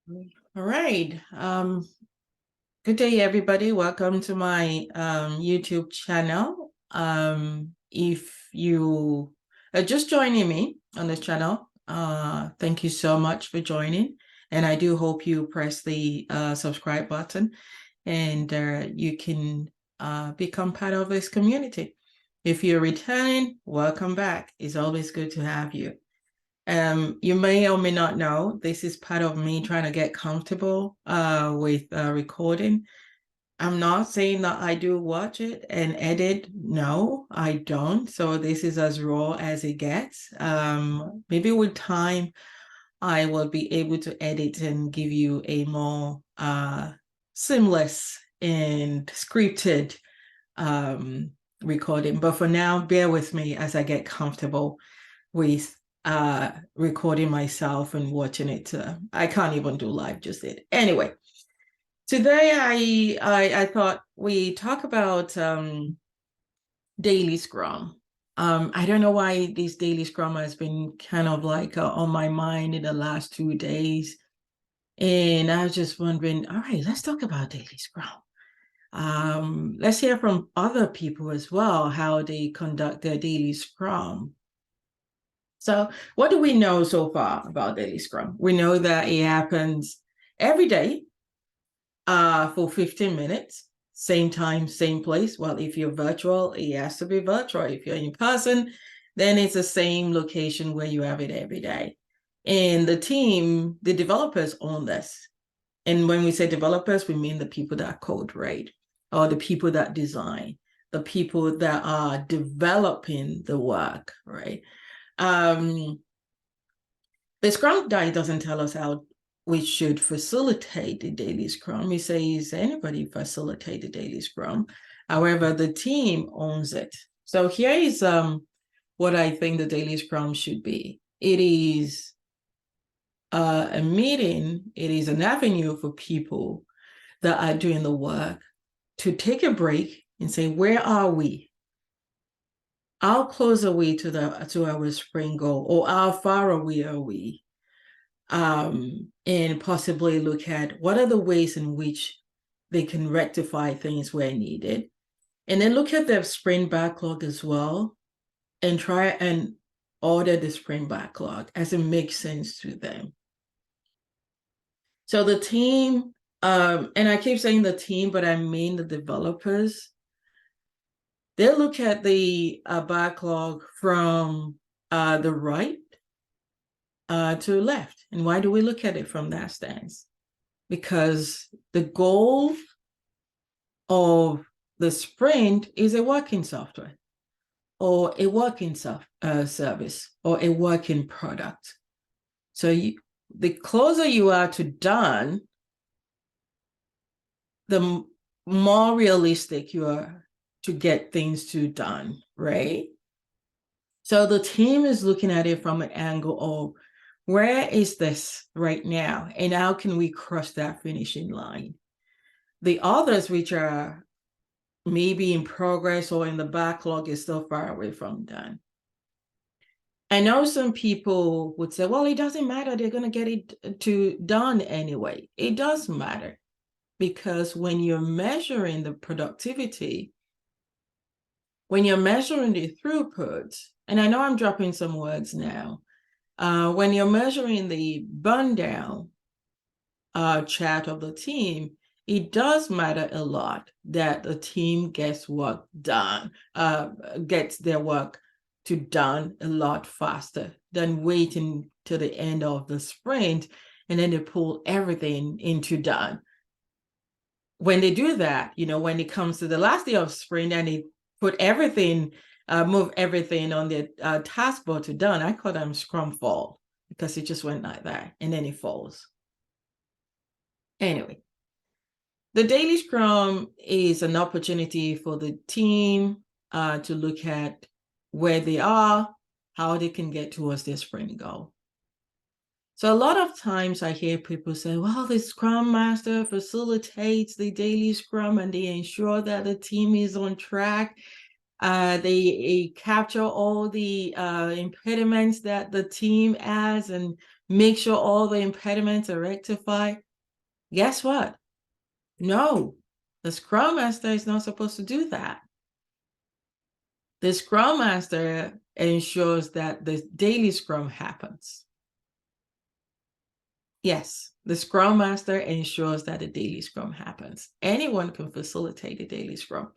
All right. Good day, everybody. Welcome to my YouTube channel. If you are just joining me on this channel, thank you so much for joining. And I do hope you press the subscribe button and you can become part of this community. If you're returning, welcome back. It's always good to have you. You may or may not know, this is part of me trying to get comfortable with recording. I'm not saying that I do watch it and edit. No, I don't. So this is as raw as it gets. Maybe with time, I will be able to edit and give you a more seamless and scripted recording. But for now, bear with me as I get comfortable with recording myself and watching it. I can't even do live just it. Anyway, today I thought we talk about daily Scrum. I don't know why this daily Scrum has been kind of like on my mind in the last 2 days. And I was just wondering, all right, let's talk about daily Scrum. Let's hear from other people as well, how they conduct their daily Scrum. So what do we know so far about daily Scrum? We know that it happens every day for 15 minutes, same time, same place. Well, if you're virtual, it has to be virtual. If you're in person, then it's the same location where you have it every day. And the team, the developers own this. And when we say developers, we mean the people that code, right? Or the people that design, the people that are developing the work, right? The Scrum Guide doesn't tell us how we should facilitate the daily Scrum. He says anybody facilitate the daily Scrum. However, the team owns it. So here is what I think the daily Scrum should be. It is a meeting. It is an avenue for people that are doing the work to take a break and say, where are we? How close are we to our spring goal, or how far away are we? And possibly look at what are the ways in which they can rectify things where needed. And then look at their sprint backlog as well and try and order the sprint backlog as it makes sense to them. So the team, and I keep saying the team, but I mean the developers, they look at the backlog from the right to left. And why do we look at it from that stance? Because the goal of the sprint is a working software or a working service or a working product. So the closer you are to done, the more realistic you are to get things to done, right? So the team is looking at it from an angle of where is this right now and how can we cross that finishing line? The others, which are maybe in progress or in the backlog, is still far away from done. I know some people would say, well, it doesn't matter. They're going to get it done anyway. It does matter because when you're measuring the productivity, when you're measuring the throughput, and I know I'm dropping some words now, when you're measuring the burn down chart of the team, it does matter a lot that the team gets work done, gets their work done a lot faster than waiting to the end of the sprint and then they pull everything into done. When they do that, when it comes to the last day of sprint and they put everything, move everything on the taskbar to done, I call them Scrum fall because it just went like that and then it falls. Anyway, the daily Scrum is an opportunity for the team to look at where they are, how they can get towards their sprint goal. So a lot of times I hear people say, well, the Scrum Master facilitates the daily Scrum and they ensure that the team is on track. They capture all the impediments that the team has and make sure all the impediments are rectified. Guess what? No, the Scrum Master is not supposed to do that. The Scrum Master ensures that the daily Scrum happens. Yes, the Scrum Master ensures that the daily Scrum happens. Anyone can facilitate the daily Scrum.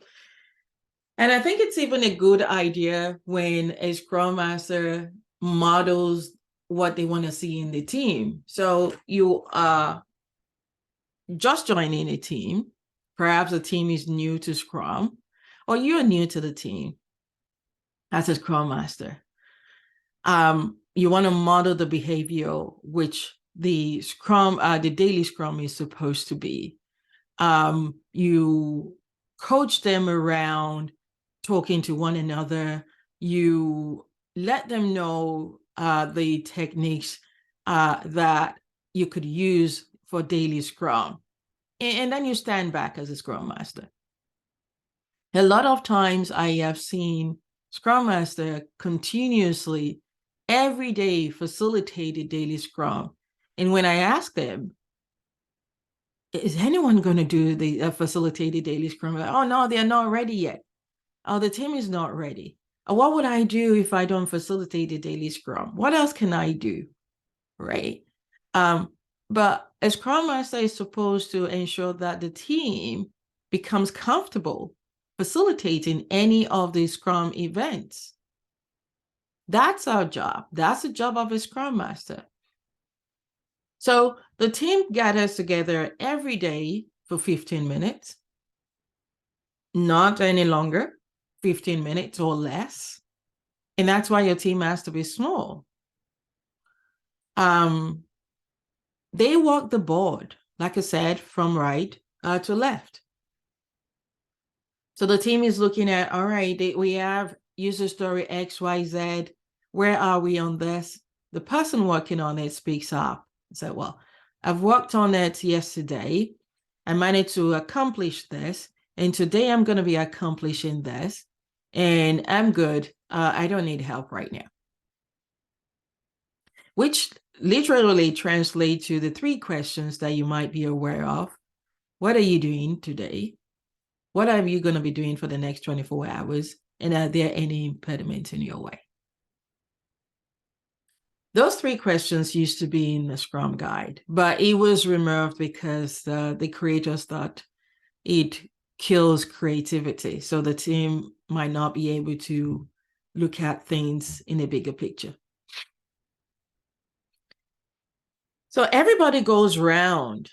And I think it's even a good idea when a Scrum Master models what they want to see in the team. So you are just joining a team. Perhaps the team is new to Scrum, or you're new to the team as a Scrum Master. You want to model the behavior which the daily Scrum is supposed to be. You coach them around talking to one another. You let them know the techniques that you could use for daily Scrum. And then you stand back as a Scrum Master. A lot of times I have seen Scrum Master continuously every day facilitate a daily Scrum. And when I ask them, is anyone going to do the facilitated daily Scrum? Like, oh, no, they're not ready yet. Oh, the team is not ready. What would I do if I don't facilitate the daily Scrum? What else can I do? Right. But a Scrum Master is supposed to ensure that the team becomes comfortable facilitating any of the Scrum events. That's our job. That's the job of a Scrum Master. So the team gathers together every day for 15 minutes, not any longer, 15 minutes or less. And that's why your team has to be small. They walk the board, like I said, from right to left. So the team is looking at, all right, we have user story X, Y, Z. Where are we on this? The person working on it speaks up and said, well, I've worked on it yesterday. I managed to accomplish this. And today I'm going to be accomplishing this. And I'm good. I don't need help right now. Which literally translate to the 3 questions that you might be aware of. What are you doing today? What are you going to be doing for the next 24 hours? And are there any impediments in your way? Those 3 questions used to be in the Scrum Guide, but it was removed because the creators thought it kills creativity. So the team might not be able to look at things in a bigger picture. So everybody goes around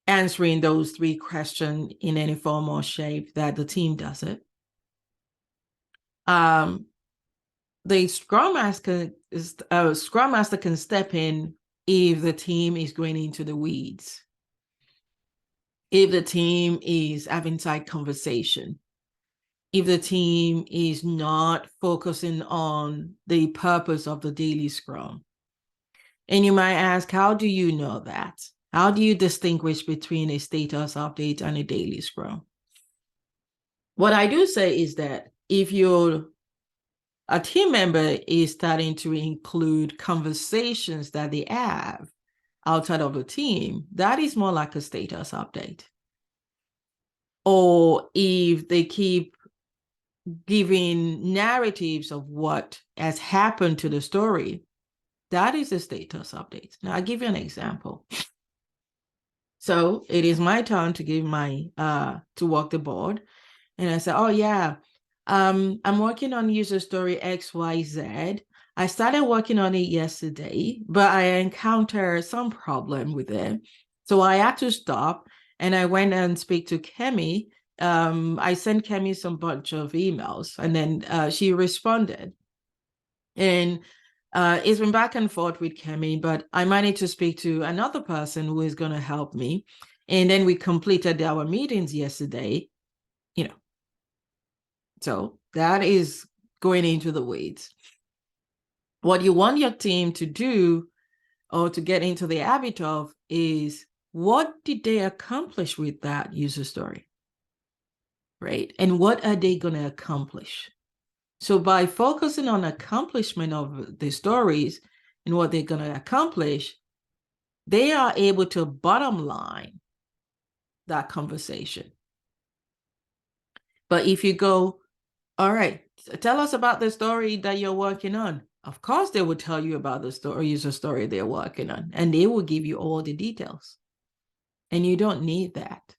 answering those 3 questions in any form or shape that the team does it. The Scrum Master can step in if the team is going into the weeds, if the team is having side conversation, if the team is not focusing on the purpose of the daily Scrum. And you might ask, how do you know that? How do you distinguish between a status update and a daily Scrum? What I do say is that if a team member is starting to include conversations that they have outside of the team, that is more like a status update. Or if they keep giving narratives of what has happened to the story, that is a status update. Now, I'll give you an example. So it is my turn to give to walk the board. And I said, oh yeah, I'm working on user story XYZ. I started working on it yesterday, but I encountered some problem with it. So I had to stop and I went and speak to Kemi. I sent Kemi some bunch of emails and then she responded. And it's been back and forth with Kemi, but I managed to speak to another person who is going to help me. And then we completed our meetings yesterday, So that is going into the weeds. What you want your team to do or to get into the habit of is, what did they accomplish with that user story? Right? And what are they going to accomplish? So by focusing on accomplishment of the stories, and what they're going to accomplish, they are able to bottom line that conversation. But if you go, all right, tell us about the story that you're working on. Of course, they will tell you about the story they're working on, and they will give you all the details. And you don't need that.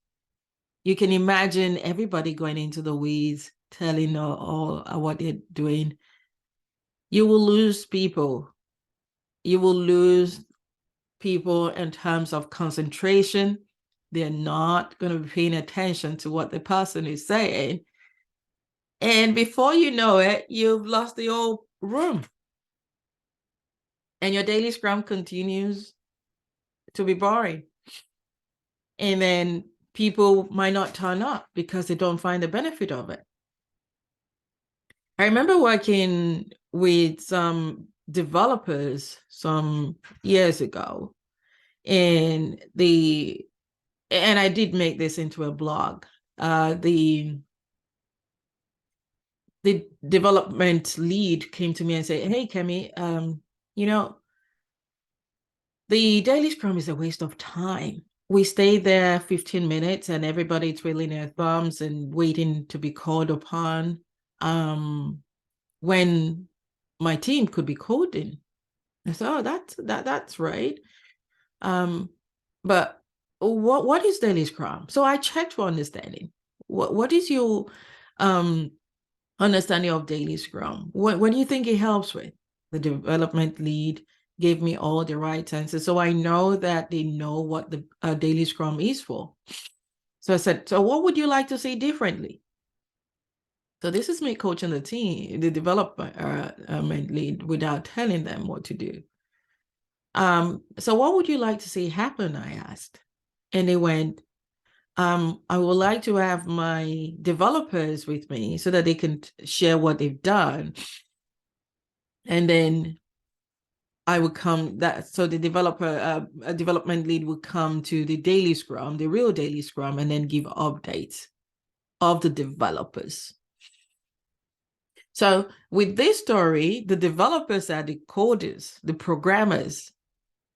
You can imagine everybody going into the weeds, telling all what they're doing. You will lose people. You will lose people in terms of concentration. They're not going to be paying attention to what the person is saying. And before you know it, you've lost the whole room. And your daily Scrum continues to be boring. And then people might not turn up because they don't find the benefit of it. I remember working with some developers some years ago, and I did make this into a blog. The development lead came to me and said, "Hey, Kemi, the daily Scrum is a waste of time. We stay there 15 minutes and everybody twiddling their thumbs and waiting to be called upon when my team could be coding." I said, "Oh, that's right. But what is daily Scrum?" So I checked for understanding. What is your understanding of daily Scrum? What do you think it helps with? The development lead gave me all the right answers, so I know that they know what the daily Scrum is for. So I said, "So what would you like to see differently?" So this is me coaching the team, the development lead, without telling them what to do. So what would you like to see happen? I asked. And they went, I would like to have my developers with me so that they can share what they've done. And then I would come so the development lead would come to the daily Scrum, the real daily Scrum, and then give updates of the developers. So with this story, the developers are the coders, the programmers,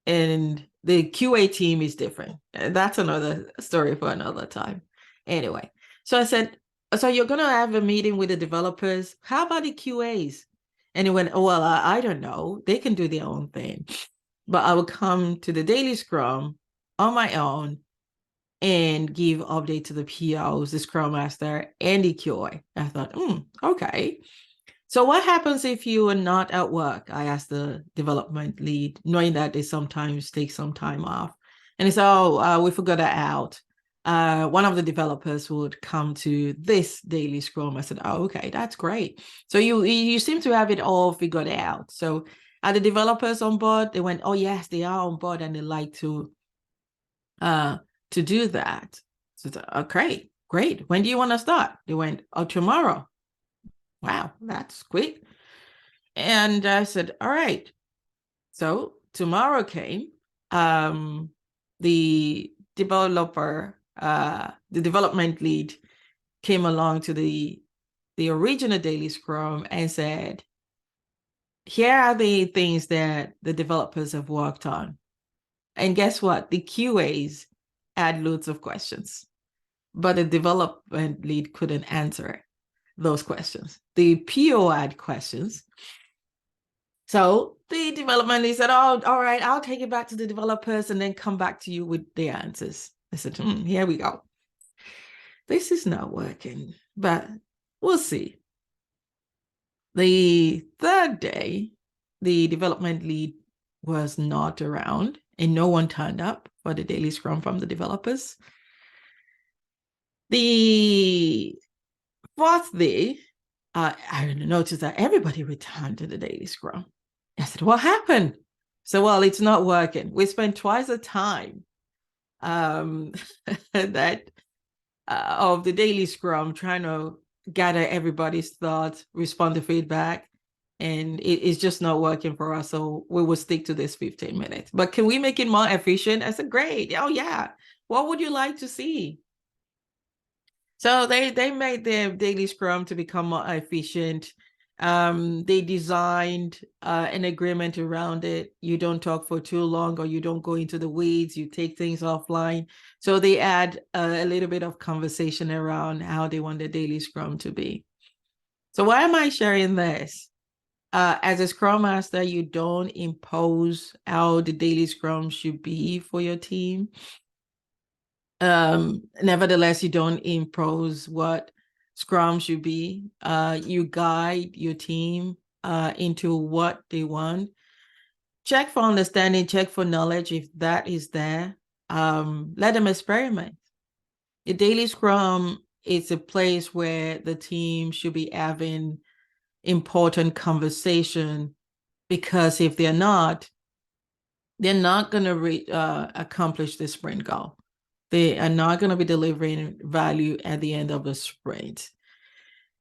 and the QA team is different. That's another story for another time. Anyway, so I said, "So you're going to have a meeting with the developers. How about the QAs?" And he went, "Oh, well, I don't know. They can do their own thing. But I will come to the daily Scrum on my own and give update to the POs, the Scrum Master, and the QA." I thought, okay. "So what happens if you are not at work?" I asked the development lead, knowing that they sometimes take some time off. And he said, "Oh, we forgot that out. One of the developers would come to this daily Scrum." I said, "Oh, okay, that's great. So you seem to have it all figured out. So are the developers on board?" They went, "Oh, yes, they are on board and they like to do that." So, "Okay, great. When do you want to start?" They went, "Oh, tomorrow." Wow, that's quick. And I said, "All right." So tomorrow came. The development lead came along to the original daily Scrum and said, "Here are the things that the developers have worked on." And guess what? The QAs had loads of questions, but the development lead couldn't answer those questions. The PO had questions. So the development lead said, "Oh, all right, I'll take it back to the developers and then come back to you with the answers." I said, "Here we go. This is not working, but we'll see." The third day, the development lead was not around and no one turned up for the daily Scrum from the developers. The fourth day, I noticed that everybody returned to the daily Scrum. I said, "What happened?" So, "Well, it's not working. We spent twice the time that of the daily Scrum trying to gather everybody's thoughts, respond to feedback, and it's just not working for us. So we will stick to this 15 minutes. But can we make it more efficient?" I said, "Great. Oh, yeah. What would you like to see?" So they made their daily Scrum to become more efficient. They designed an agreement around it. You don't talk for too long, or you don't go into the weeds. You take things offline. So they add a little bit of conversation around how they want the daily Scrum to be. So why am I sharing this? As a Scrum Master, you don't impose how the daily Scrum should be for your team. Nevertheless, you don't impose what Scrum should be. You guide your team into what they want. Check for understanding, check for knowledge if that is there. Let them experiment. The daily Scrum is a place where the team should be having important conversation, because if they're not going to accomplish the sprint goal. They are not going to be delivering value at the end of the sprint.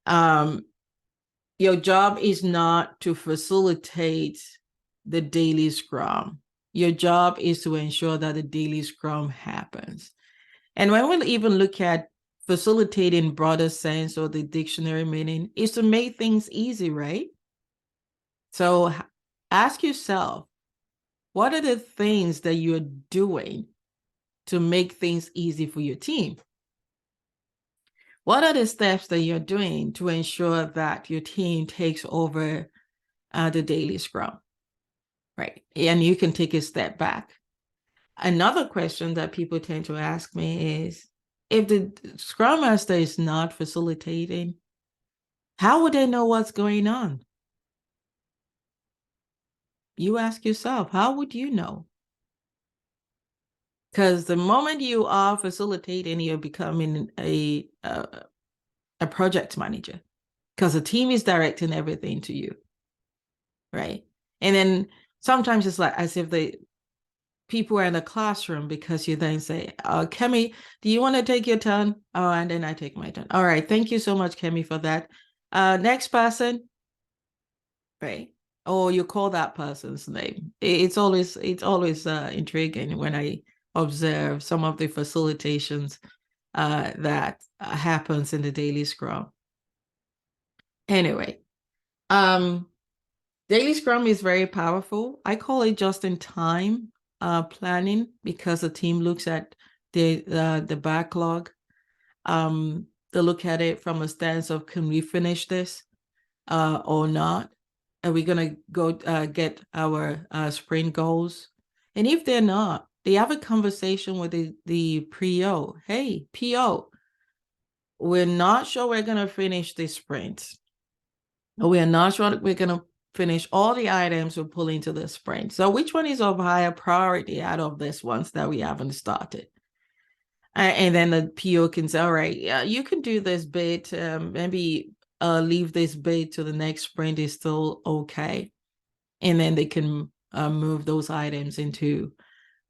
Your job is not to facilitate the daily Scrum. Your job is to ensure that the daily Scrum happens. And when we even look at facilitating broader sense, or the dictionary meaning, is to make things easy, right? So ask yourself, what are the things that you're doing to make things easy for your team? What are the steps that you're doing to ensure that your team takes over the daily Scrum, right? And you can take a step back. Another question that people tend to ask me is, if the Scrum Master is not facilitating, how would they know what's going on? You ask yourself, how would you know? Because the moment you are facilitating, you're becoming a project manager, because the team is directing everything to you, right? And then sometimes it's like as if the people are in the classroom, because you then say, Kemi, do you want to take your turn? Oh, and then I take my turn. All right, thank you so much, Kemi, for that. Next person, right? Or you call that person's name. It's always intriguing when I observe some of the facilitations that happens in the daily Scrum. Anyway, daily Scrum is very powerful. I call it just-in-time planning, because the team looks at the backlog. They look at it from a stance of, can we finish this or not? Are we going to go get our sprint goals? And if they're not, they have a conversation with the PO. Hey, PO, we're not sure we're going to finish this sprint. We are not sure we're going to finish all the items we're pulling to the sprint. So which one is of higher priority out of this ones that we haven't started? And then the PO can say, all right, yeah, you can do this bit. Maybe leave this bit to the next sprint is still okay. And then they can move those items into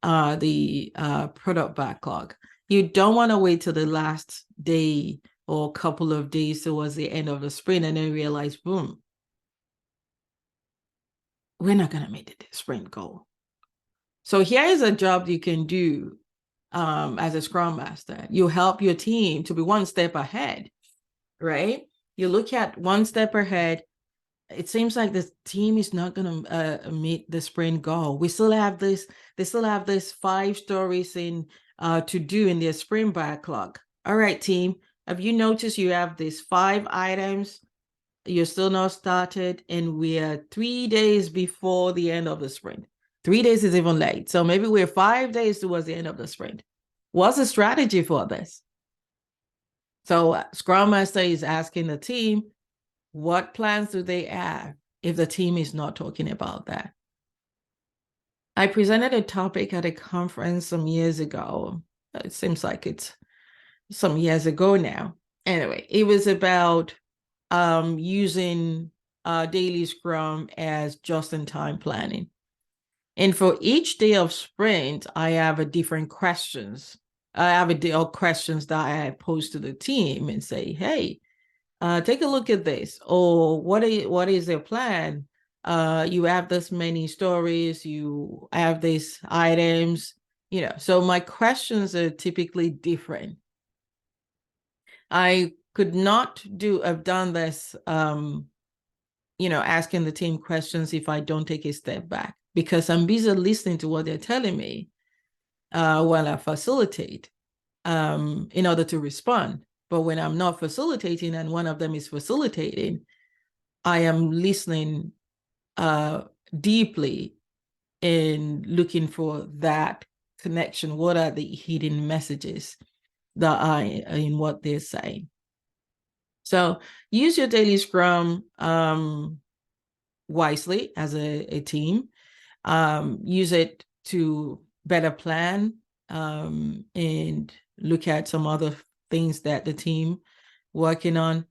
the product backlog. You don't want to wait till the last day or couple of days towards the end of the sprint and then realize, boom, we're not going to make the sprint goal. So here is a job you can do as a Scrum Master. You help your team to be one step ahead, right? You look at one step ahead. It seems like the team is not going to meet the sprint goal. We still have this. They still have this 5 stories in to do in their sprint backlog. All right, team. Have you noticed you have these 5 items? You're still not started, and we are 3 days before the end of the sprint. 3 days is even late. So maybe we're 5 days towards the end of the sprint. What's the strategy for this? So Scrum Master is asking the team, what plans do they have if the team is not talking about that? I presented a topic at a conference some years ago. It seems like it's some years ago now. Anyway, it was about using daily Scrum as just-in-time planning. And for each day of sprint, I have a different questions. I have a day of questions that I pose to the team and say, hey, take a look at this. Or what is their plan? You have this many stories, you have these items, so my questions are typically different. I could not have done this asking the team questions if I don't take a step back, because I'm busy listening to what they're telling me while I facilitate in order to respond. But when I'm not facilitating and one of them is facilitating, I am listening deeply in looking for that connection. What are the hidden messages that are in what they're saying? So use your daily Scrum wisely as a team. Use it to better plan and look at some other things that the team working on.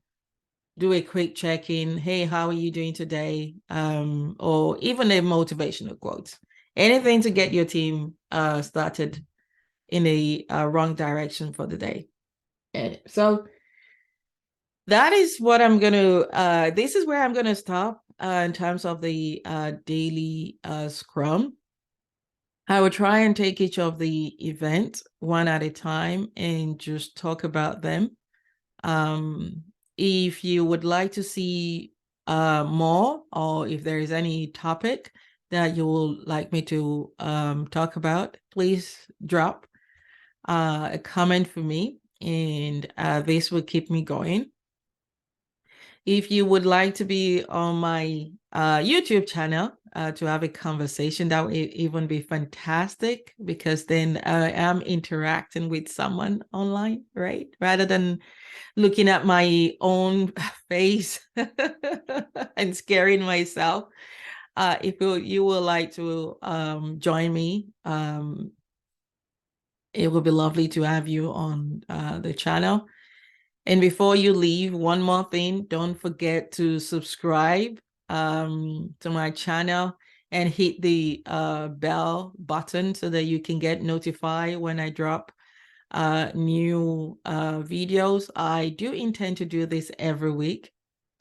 Do a quick check-in. Hey, how are you doing today? Or even a motivational quote. Anything to get your team started in a wrong direction for the day. So that is what I'm going to, this is where I'm going to stop in terms of the daily Scrum. I will try and take each of the events one at a time and just talk about them. If you would like to see more, or if there is any topic that you would like me to talk about, please drop a comment for me, and this will keep me going. If you would like to be on my YouTube channel to have a conversation, that would even be fantastic, because then I am interacting with someone online, right? Rather than looking at my own face and scaring myself. If you would like to join me, it would be lovely to have you on the channel. And before you leave, one more thing, don't forget to subscribe to my channel and hit the bell button so that you can get notified when I drop new videos. I do intend to do this every week.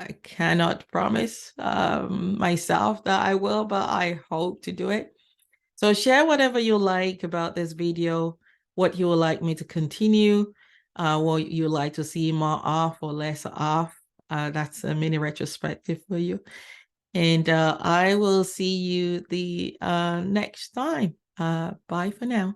I cannot promise myself that I will, but I hope to do it. So share whatever you like about this video, what you would like me to continue, what you like to see more of or less of. That's a mini retrospective for you. And I will see you the next time. Bye for now.